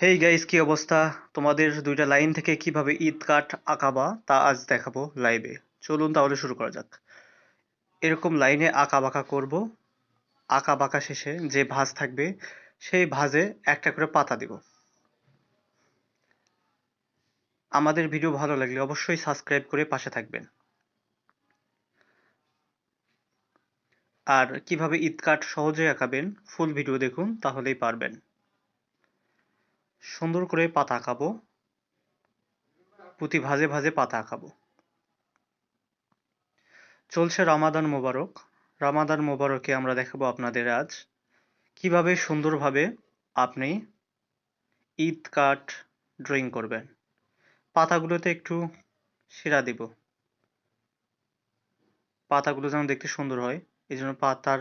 Hey guys, কি অবস্থা? তোমাদের দুইটা লাইন থেকে কিভাবে ঈদ কার্ড আঁকাবা তা আজ দেখাবো লাইভে। চলুন তাহলে শুরু করা যাক। এরকম লাইনে আঁকা বাঁকা করব। আঁকা বাঁকা শেষে যে ভাঁজ থাকবে সেই ভাঁজে একটা করে পাতা দিব। আমাদের ভিডিও ভালো লাগলে অবশ্যই সাবস্ক্রাইব করে পাশে থাকবেন। আর কিভাবে ঈদ কার্ড সহজে আঁকাবেন ফুল ভিডিও দেখুন, তাহলেই পারবেন। সুন্দর করে পাতা আঁকাবো, প্রতি ভাঁজে ভাঁজে পাতা আঁকাবো। চলছে রামাদান মোবারক। রামাদান মোবারকে আমরা দেখাবো আপনাদের আজ কিভাবে সুন্দরভাবে আপনি ঈদ কার্ড ড্রয়িং করবেন। পাতাগুলোতে একটু ছেঁড়া দিব, পাতাগুলো যেন দেখতে সুন্দর হয়, এই জন্য পাতার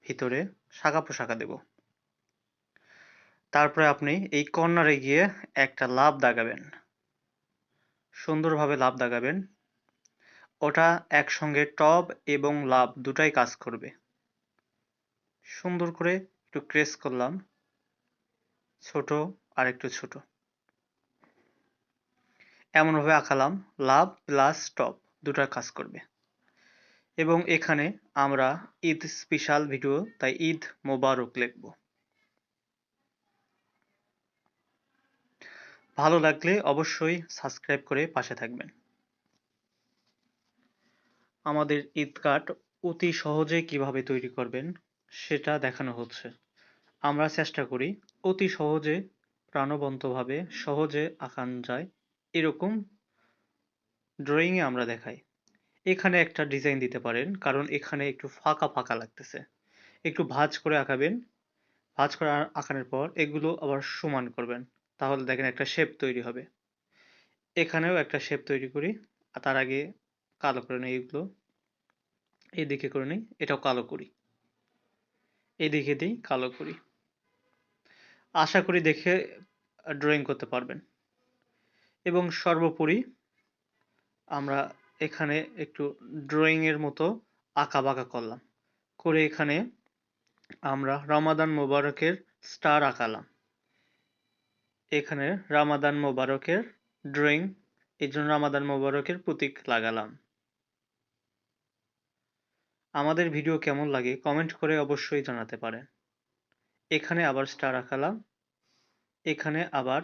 ভিতরে শাখা পোশাকা দেব। তারপরে আপনি এই কর্নারে গিয়ে একটা লাভ দাগাবেন, সুন্দরভাবে লাভ দাগাবেন। ওটা একসঙ্গে টব এবং লাভ দুটাই কাজ করবে। সুন্দর করে একটু ক্রেস করলাম, ছোট আর একটু ছোট, এমনভাবে আঁকালাম লাভ প্লাস টপ দুটা কাজ করবে। এবং এখানে আমরা ঈদ স্পেশাল ভিডিও, তাই ঈদ মোবারক লিখব। ভালো লাগলে অবশ্যই সাবস্ক্রাইব করে পাশে থাকবেন। আমাদের ঈদ কার্ড অতি সহজে কিভাবে তৈরি করবেন সেটা দেখানো হচ্ছে। আমরা চেষ্টা করি অতি সহজে, প্রাণবন্তভাবে সহজে আঁকান যায় এরকম ড্রয়িংয়ে আমরা দেখাই। এখানে একটা ডিজাইন দিতে পারেন, কারণ এখানে একটু ফাঁকা ফাঁকা লাগতেছে। একটু ভাঁজ করে আঁকাবেন। ভাঁজ করে আঁকানোর পর এগুলো আবার সমান করবেন, তাহলে দেখেন একটা শেপ তৈরি হবে। এখানেও একটা শেপ তৈরি করি, আর তার আগে কালো করে নিই। এগুলো এদিকে করে নিই, এটাও কালো করি, এদিকে দিই কালো করি। আশা করি দেখে ড্রয়িং করতে পারবেন। এবং সর্বোপরি আমরা এখানে একটু ড্রয়িং এর মতো আঁকা বাঁকা করলাম, করে এখানে আমরা রমাদান মোবারকের স্টার আঁকালাম। এখানে রামাদান মোবারকের ড্রয়িং, এই জন্য রামাদান মোবারকের প্রতীক লাগালাম। আমাদের ভিডিও কেমন লাগে কমেন্ট করে অবশ্যই জানাতে পারেন। এখানে আবার স্টার আঁকালাম, এখানে আবার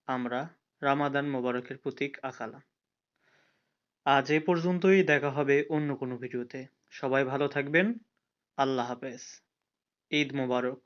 আমরা রামাদান মোবারকের প্রতীক আঁকালাম। আজ এ পর্যন্তই, দেখা হবে অন্য কোনো ভিডিওতে। সবাই ভালো থাকবেন। আল্লাহ হাফেজ। ঈদ মোবারক।